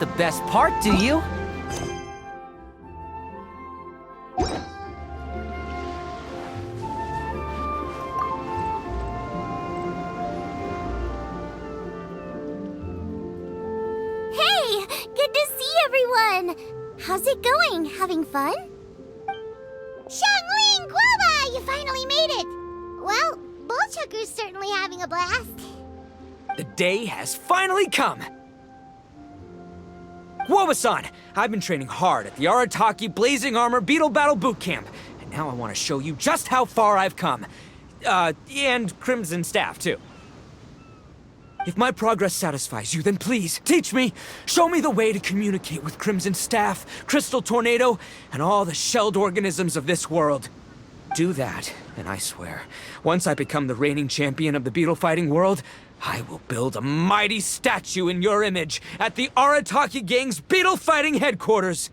The best part, do you? Hey! Good to see everyone! How's it going? Having fun? Xiangling Guoba! You finally made it! Well, Bullchucker's certainly having a blast. The day has finally come! Guoba-san, I've been training hard at the Arataki Blazing Armor Beetle Battle Boot Camp, and now I want to show you just how far I've come. And Crimson Staff, too. If my progress satisfies you, then please, teach me! Show me the way to communicate with Crimson Staff, Crystal Tornado, and all the shelled organisms of this world. Do that, and I swear, once I become the reigning champion of the beetle fighting world, I will build a mighty statue in your image at the Arataki Gang's beetle fighting headquarters.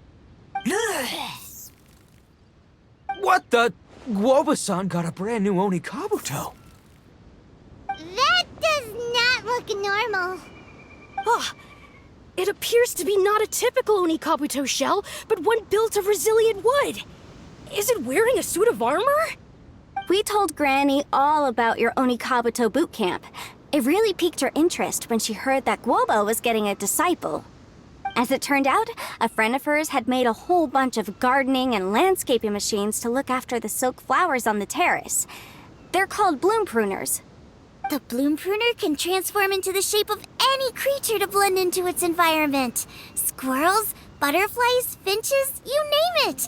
What the? Guoba-san got a brand new Oni Kabuto. That does not look normal. Ah, it appears to be not a typical Oni Kabuto shell, but one built of resilient wood. Is it wearing a suit of armor? We told Granny all about your Oni Kabuto boot camp. It really piqued her interest when she heard that Guoba was getting a disciple. As it turned out, a friend of hers had made a whole bunch of gardening and landscaping machines to look after the silk flowers on the terrace. They're called bloom pruners. The bloom pruner can transform into the shape of any creature to blend into its environment. Squirrels, butterflies, finches, you name it.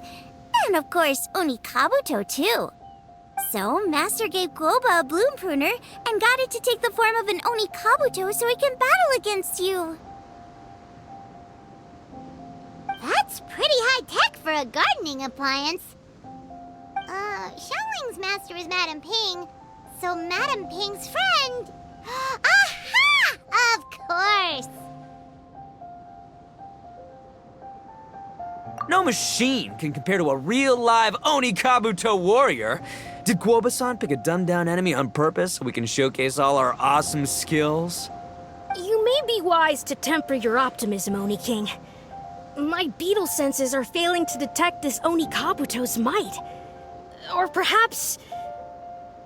And of course, Oni Kabuto too. So, Master gave Guoba a bloom pruner and got it to take the form of an Oni Kabuto so it can battle against you. That's pretty high-tech for a gardening appliance. Xiangling's master is Madame Ping, so Madame Ping's friend... Aha! Of course! No machine can compare to a real live Oni Kabuto warrior. Did Guoba-san pick a dumbed-down enemy on purpose so we can showcase all our awesome skills? You may be wise to temper your optimism, Oni King. My beetle senses are failing to detect this Oni Kabuto's might. Or perhaps...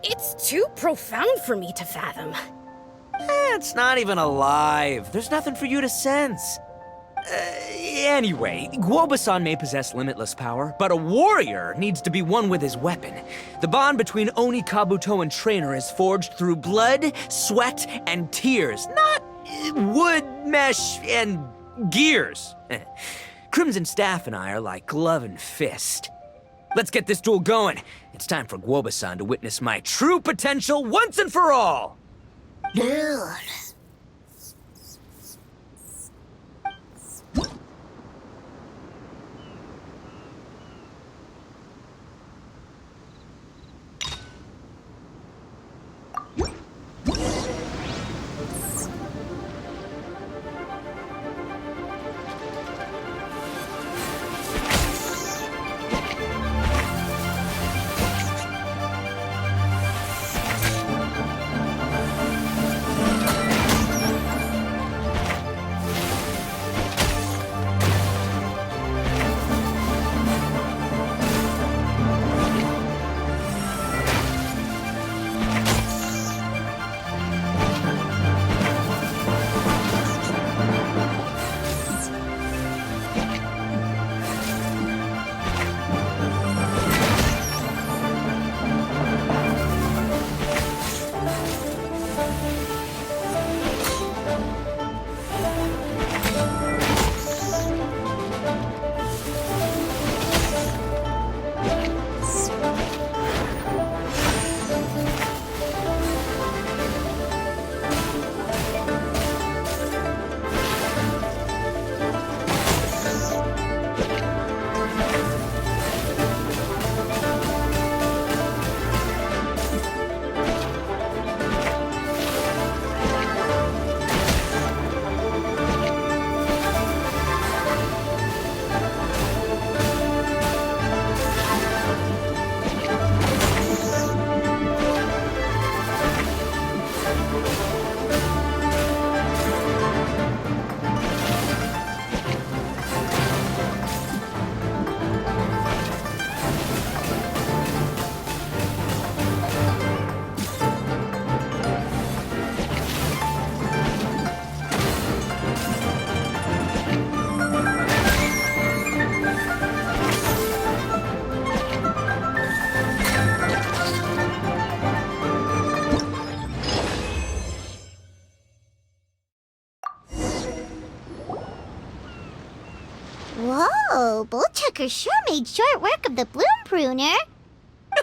it's too profound for me to fathom. It's not even alive. There's nothing for you to sense. Anyway, Guoba-san may possess limitless power, but a warrior needs to be one with his weapon. The bond between Oni Kabuto and trainer is forged through blood, sweat, and tears, not wood, mesh, and gears. Crimson Staff and I are like glove and fist. Let's get this duel going. It's time for Guoba-san to witness my true potential once and for all. Dude. Whoa, Bullchucker sure made short work of the Bloom Pruner.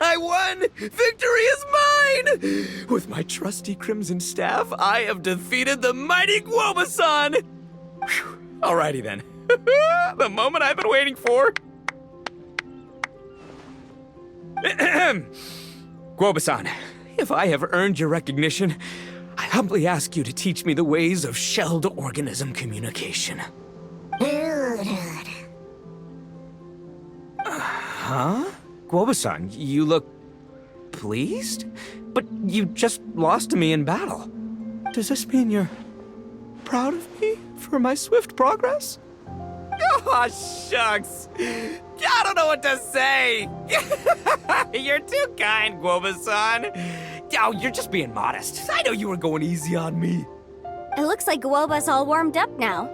I won! Victory is mine! With my trusty crimson staff, I have defeated the mighty Guobasan! Whew. Alrighty then. The moment I've been waiting for. Guobasan, if I have earned your recognition, I humbly ask you to teach me the ways of shelled organism communication. Huh? Guobasan, you look pleased? But you just lost to me in battle. Does this mean you're proud of me for my swift progress? Oh, shucks. I don't know what to say. You're too kind, Guobasan. Oh, you're just being modest. I know you were going easy on me. It looks like Guoba's all warmed up now.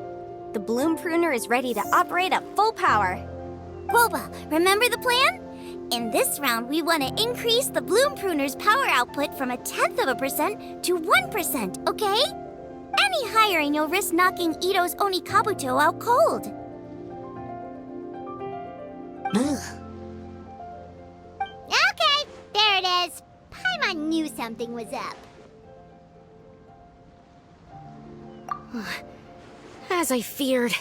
The Bloom Pruner is ready to operate at full power. Guoba, remember the plan? In this round, we want to increase the Bloom Pruner's power output from 0.1% to 1%, okay? Any higher and you'll risk knocking Ito's Onikabuto out cold. Okay, there it is. Paimon knew something was up. As I feared,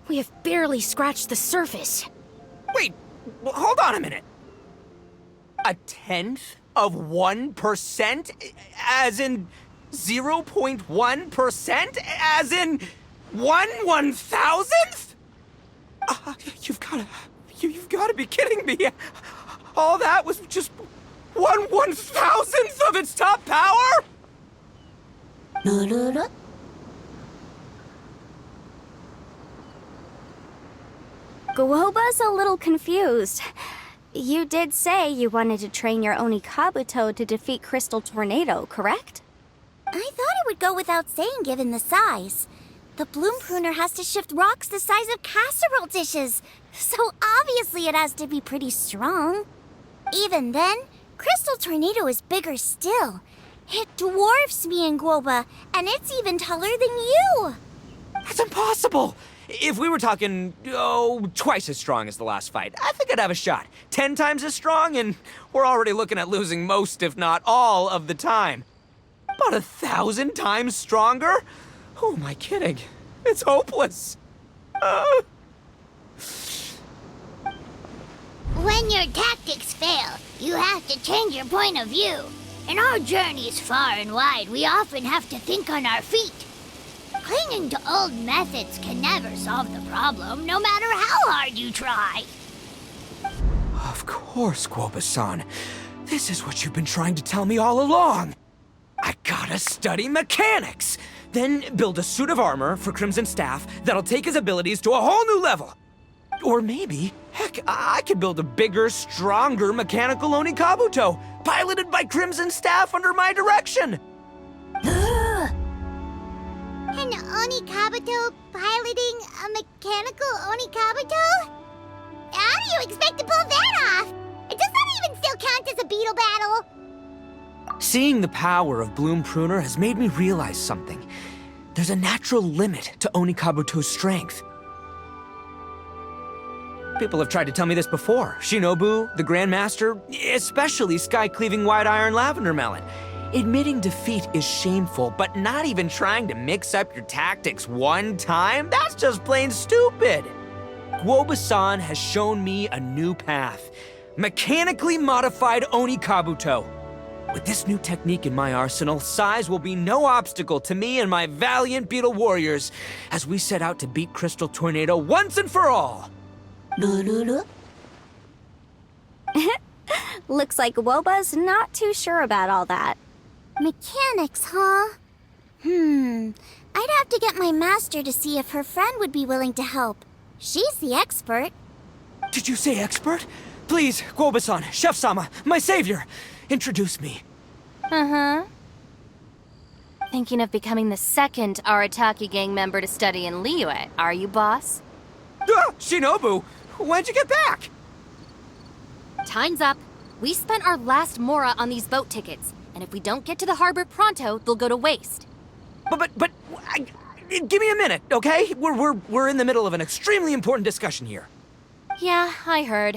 we have barely scratched the surface. Wait, hold on a minute. 0.1%? As in 0.1%? As in 1/1000th? You've got to be kidding me. All that was just 1/1000th of its top power? Guoba's a little confused. You did say you wanted to train your Onikabuto to defeat Crystal Tornado, correct? I thought it would go without saying given the size. The Bloom Pruner has to shift rocks the size of casserole dishes, so obviously it has to be pretty strong. Even then, Crystal Tornado is bigger still. It dwarfs me and Guoba, and it's even taller than you. That's impossible! If we were talking, twice as strong as the last fight, I think I'd have a shot. 10 times as strong, and we're already looking at losing most, if not all, of the time. About 1,000 times stronger? Who am I kidding? It's hopeless. When your tactics fail, you have to change your point of view. In our journeys far and wide, we often have to think on our feet. Clinging to old methods can never solve the problem, no matter how hard you try. Of course, Guoba-san. This is what you've been trying to tell me all along. I gotta study mechanics, then build a suit of armor for Crimson Staff that'll take his abilities to a whole new level. Or maybe, heck, I could build a bigger, stronger mechanical Onikabuto, piloted by Crimson Staff under my direction. An Onikabuto piloting a mechanical Onikabuto? How do you expect to pull that off? Does that even still count as a Beetle battle? Seeing the power of Bloom Pruner has made me realize something. There's a natural limit to Onikabuto's strength. People have tried to tell me this before. Shinobu, the Grandmaster, especially Sky-Cleaving White Iron Lavender Melon. Admitting defeat is shameful, but not even trying to mix up your tactics one time? That's just plain stupid. Guoba-san has shown me a new path. Mechanically modified Onikabuto. With this new technique in my arsenal, size will be no obstacle to me and my valiant Beetle warriors as we set out to beat Crystal Tornado once and for all. Looks like Guoba's not too sure about all that. Mechanics, huh? I'd have to get my master to see if her friend would be willing to help. She's the expert. Did you say expert? Please, Guoba-san, Chef-sama, my savior, introduce me. Thinking of becoming the second Arataki gang member to study in Liyue, are you, boss? Shinobu, when'd you get back? Time's up. We spent our last mora on these boat tickets, and if we don't get to the harbor pronto, they'll go to waste. But Give me a minute, okay? We're in the middle of an extremely important discussion here. Yeah, I heard.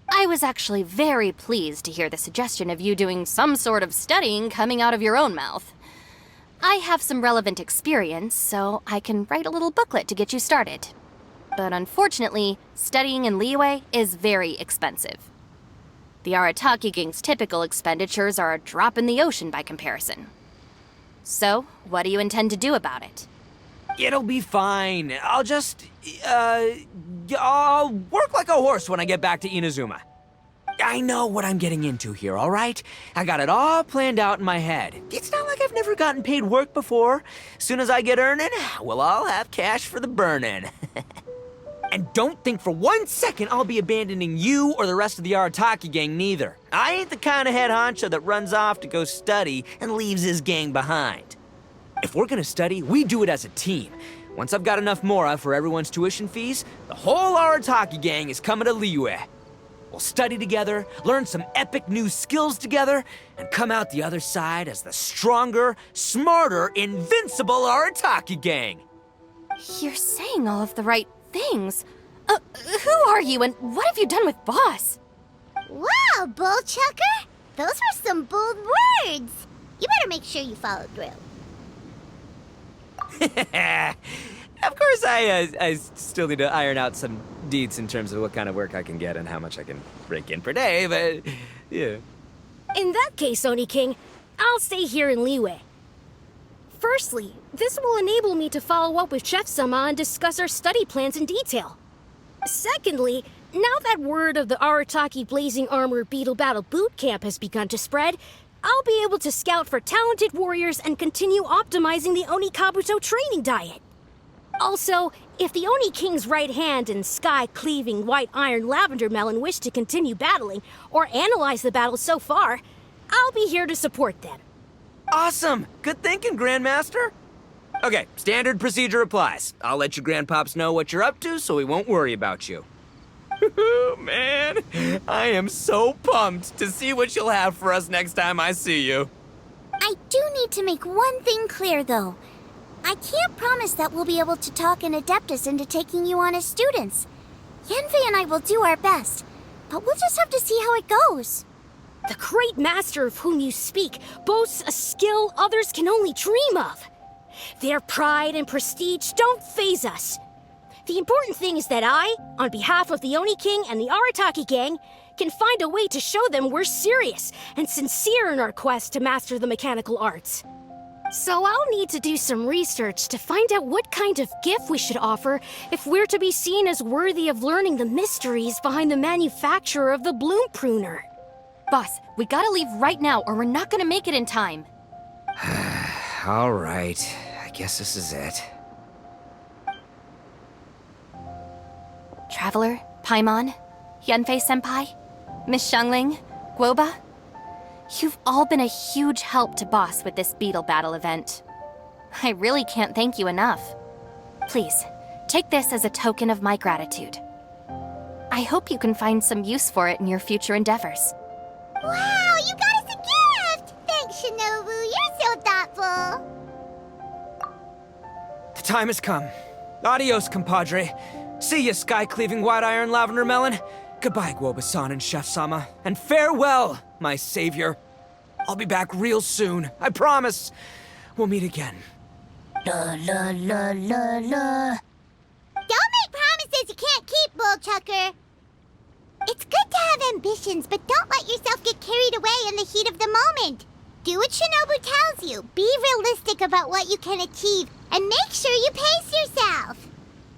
I was actually very pleased to hear the suggestion of you doing some sort of studying coming out of your own mouth. I have some relevant experience, so I can write a little booklet to get you started. But unfortunately, studying in Liyue is very expensive. The Arataki gang's typical expenditures are a drop in the ocean by comparison. So, what do you intend to do about it? It'll be fine. I'll work like a horse when I get back to Inazuma. I know what I'm getting into here, all right? I got it all planned out in my head. It's not like I've never gotten paid work before. Soon as I get earning, we'll all have cash for the burning. And don't think for 1 second I'll be abandoning you or the rest of the Arataki gang neither. I ain't the kind of head honcho that runs off to go study and leaves his gang behind. If we're gonna study, we do it as a team. Once I've got enough mora for everyone's tuition fees, the whole Arataki gang is coming to Liyue. We'll study together, learn some epic new skills together, and come out the other side as the stronger, smarter, invincible Arataki gang. You're saying all of the right things. Who are you and what have you done with Boss? Wow, Bullchucker! Those were some bold words! You better make sure you follow through. Of course, I still need to iron out some deeds in terms of what kind of work I can get and how much I can rake in per day, but yeah. In that case, Oni King, I'll stay here in Liyue. Firstly, this will enable me to follow up with Chef-sama and discuss our study plans in detail. Secondly, now that word of the Arataki Blazing Armor Beetle Battle Boot Camp has begun to spread, I'll be able to scout for talented warriors and continue optimizing the Oni Kabuto training diet. Also, if the Oni King's right hand and sky-cleaving white iron lavender melon wish to continue battling or analyze the battle so far, I'll be here to support them. Awesome! Good thinking, Grandmaster! Okay, standard procedure applies. I'll let you grandpops know what you're up to so we won't worry about you. Man, I am so pumped to see what you'll have for us next time I see you. I do need to make one thing clear, though. I can't promise that we'll be able to talk an Adeptus into taking you on as students. Yanfei and I will do our best, but we'll just have to see how it goes. The great master of whom you speak boasts a skill others can only dream of. Their pride and prestige don't faze us. The important thing is that I, on behalf of the Oni King and the Arataki gang, can find a way to show them we're serious and sincere in our quest to master the mechanical arts. So I'll need to do some research to find out what kind of gift we should offer if we're to be seen as worthy of learning the mysteries behind the manufacture of the bloom pruner. Boss, we gotta leave right now or we're not gonna make it in time. All right, I guess this is it. Traveler, Paimon, Yanfei-senpai, Miss Xiangling, Guoba. You've all been a huge help to Boss with this Beetle Battle event. I really can't thank you enough. Please, take this as a token of my gratitude. I hope you can find some use for it in your future endeavors. Wow, you got us a gift! Thanks, Shinobu. You're so thoughtful. The time has come. Adios, compadre. See ya, sky-cleaving white iron lavender melon. Goodbye, Guoba-san and Chef-sama. And farewell, my savior. I'll be back real soon, I promise. We'll meet again. La la la la la. Don't make promises you can't keep, Bullchucker. It's good to have ambitions, but don't let yourself get carried away in the heat of the moment. Do what Shinobu tells you. Be realistic about what you can achieve, and make sure you pace yourself.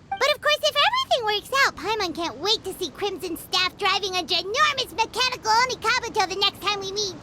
But of course, if everything works out, Paimon can't wait to see Crimson Staff driving a ginormous mechanical Oni Kabuto the next time we meet.